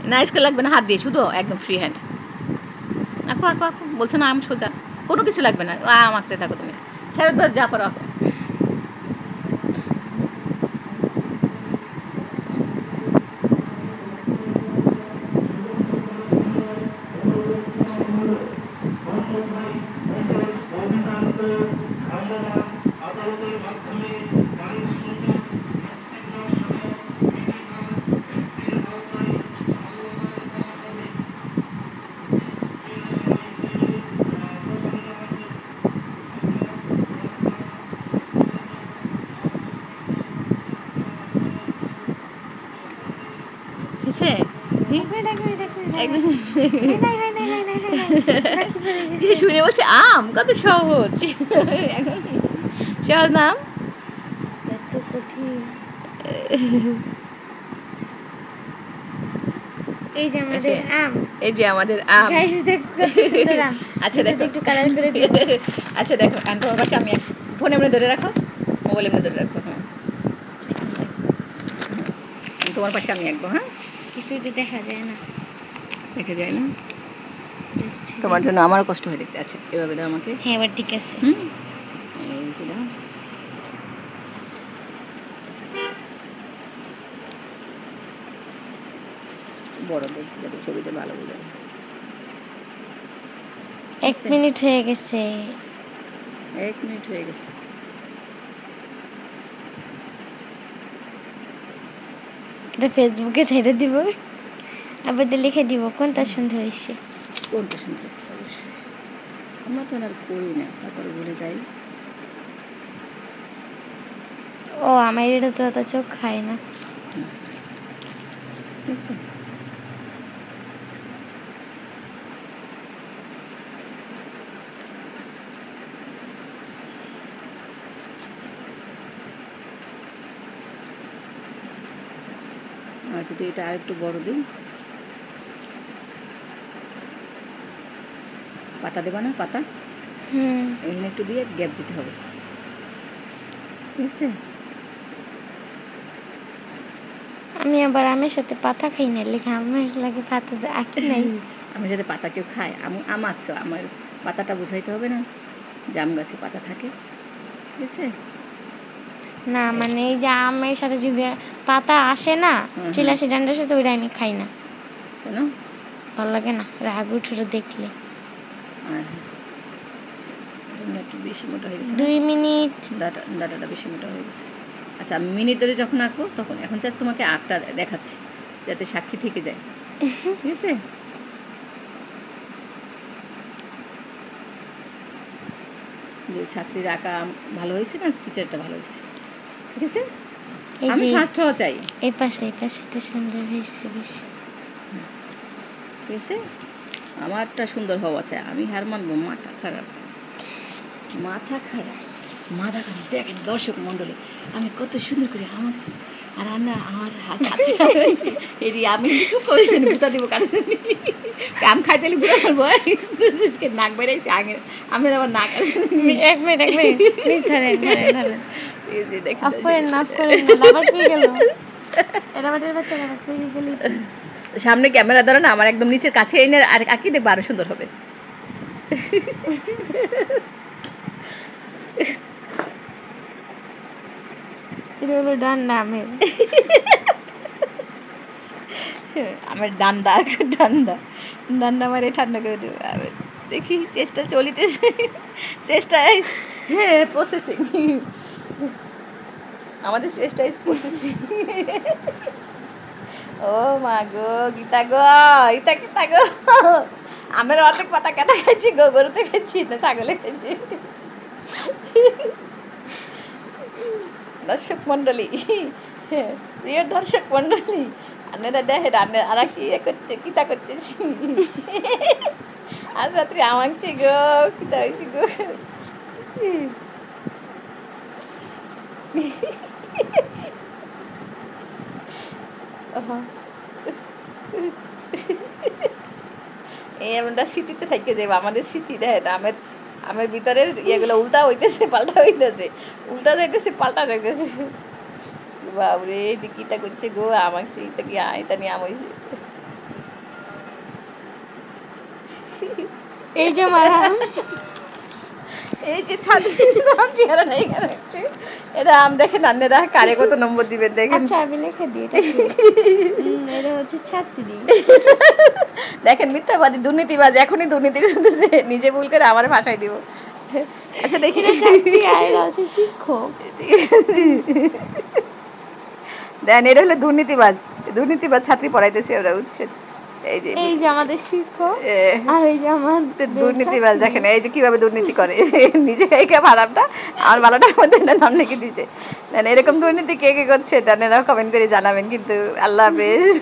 না স্কেল লাগবে না, হাত দিয়ে শুধু একদম ফ্রি হ্যান্ড আঁকো আঁকো আঁকো। বলছো না আম সোজা, কোনো কিছু লাগবে না, আম আঁকতে থাকো তুমি, ছেড়ে ধর যা পারো আঁকো। শুনে বলছে আম কত সহজ, সহজ নাম এত কঠিন। এই যে আমাদের আম, এই যে আমাদের আম। গাইস দেখো কত সুন্দর আম। আচ্ছা দেখো একটু কালার করে দিই। আচ্ছা দেখো আর তোমার পাশে আমি ফোন এমনি ধরে রাখো, মোবাইল এমনি ধরে রাখো। হ্যাঁ তোমার পাশে আমি আঁকবো। হ্যাঁ কিছুই তো দেখা যায় না, দেখা যায় না, তোমার জন্য আমারও কষ্ট হয়ে দেখতে। আছে এভাবে দাও আমাকে। হ্যাঁ এবার ঠিক আছে। এই যে দাও, বড় দেখ যাতে ছবিতে ভালো বোঝা। 1 মিনিট হয়ে গেছে। 1 মিনিট হয়ে গেছে। এটা ফেসবুকে ছেড়ে দিব, আবার লিখে দিব কোনটা সুন্দর হয়েছে। কোনটা সুন্দর হয়েছে অবশ্যই, আমরা তো আর করি না, তারপরে ভুলে যাই। ও আমার এটা তো অত চোখ খায় না। যদি এটা আর একটু বড় দিই, পাতা দেবা না, পাতা এখানে একটু দিয়ে গ্যাপ দিতে হবে, ঠিক আছে? আমি আবার আমের সাথে পাতা খাই না, লেখা আমার লাগে পাতা আঁকি নাই। আমি যাতে পাতা কেউ খায়, আম আঁকছো, আমার পাতাটা বুঝাইতে হবে না যে আম গাছে পাতা থাকে, ঠিক আছে? না মানে এই যে আমের সাথে যদি পাতা আসে না, চলে আসে ডান্ডার সাথে, ওইটা আমি খাই না। কেন? ভালো লাগে না, রাগ উঠে দেখলে। একটু বেশি মোটা হয়ে গেছে, 2 মিনিট। ডাটাটা বেশি মোটা হয়ে গেছে। আচ্ছা আমি মিনিট ধরে যখন আঁকবো তখন, এখন জাস্ট তোমাকে আঁকটা দেখাচ্ছি যাতে সাক্ষী থেকে যায়, ঠিক আছে? যে ছাত্রীর আঁকা ভালো হয়েছে না টিচারটা ভালো হয়েছে, ঠিক আছে? আমি ফার্স্ট হওয়া চাই। এই পাশে এটা সুন্দর হয়েছে বেশি, ঠিক আছে? আমারটা সুন্দর হওয়া চাই, আমি হার মানবো? মাথা খারাপ, মাথা খারাপ, মাথা খারাপ। দেখেন দর্শক মণ্ডলী, আমি কত সুন্দর করে আমাকে, আর আমার এটি আমি কিছু করেছি বুতা দিব কারণ আম খাইতে বুড়া করবো, নাক বেড়াইছি আগে আমি আবার নাক। 1 মিনিট ধরেন সামনে ক্যামেরা ধরো না, আমার একদম নিচের কাছে এনে আর আঁকি দেখবো আরো সুন্দর হবে। ডান্ডা আমার ডান্ডা ডান্ডা ডান্ডা মারে ঠান্ডা করে দেবে। দেখি চেষ্টা চলিতেছে, চেষ্টা হ্যাঁ প্রসেসিং, আমাদের চেষ্টা ইজ প্রসেসিং। ও মা গো গীতা গো, গীতা গো, আমার অর্ধেক পাতা কাটা খাচ্ছি গো, গরুতে খাচ্ছি না ছাগলে খাচ্ছি। দর্শক মণ্ডলী, প্রিয় দর্শক মণ্ডলী, আপনারা দেখেন আর কি করছে, কিতা করতেছি। আর ছাত্রী আমাকে গো, কিতা হয়েছি গো। এই আমরা স্মৃতিতে থাকতে যাবো, আমাদের স্মৃতি দেখেন, আমের ভিতরের ইয়েগুলো উল্টা হইতেছে, পাল্টা হইতেছে, উল্টা যাইতেছে, পাল্টা যাইতেছে। বাবরে কিতা করছে গো, আমাকে এটা কি এটা নিয়ে আম হয়েছে। এই যে মারাম, এই যে ছাত্রী নাম চেহারা নেই এখানে হচ্ছে। এটা আম দেখেন আন্নেরা কারে কত নম্বর দিবেন দেখেন। আচ্ছা আমি লিখে দিই এটা কি? এটা হচ্ছে ছাত্রী। দেখেন মিথ্যাবাদী দুর্নীতিবাজ, এখনই দুর্নীতি করতেছে, নিজে ভুল করে আমার ভাষায় দিব। আচ্ছা দেখি এটা ছাত্রী আর এটা হচ্ছে শিক্ষক। দেন এটা হলো দুর্নীতিবাজ, দুর্নীতিবাজ ছাত্রী পড়াইতেছে ওরা, বুঝছেন? এই যে এই যে আমাদের শিক্ষক এ, আর এই যে আমার দুর্নীতিবাজ দেখেন এই যে কিভাবে দুর্নীতি করে, নিজে একে খারাপটা আমার ভালোটার মধ্যে নাম লিখে দিচ্ছে। দেন এরকম দুর্নীতি কে কে করছে, দেন এরা কমেন্ট করে জানাবেন কিন্তু। আল্লাহ হাফেজ।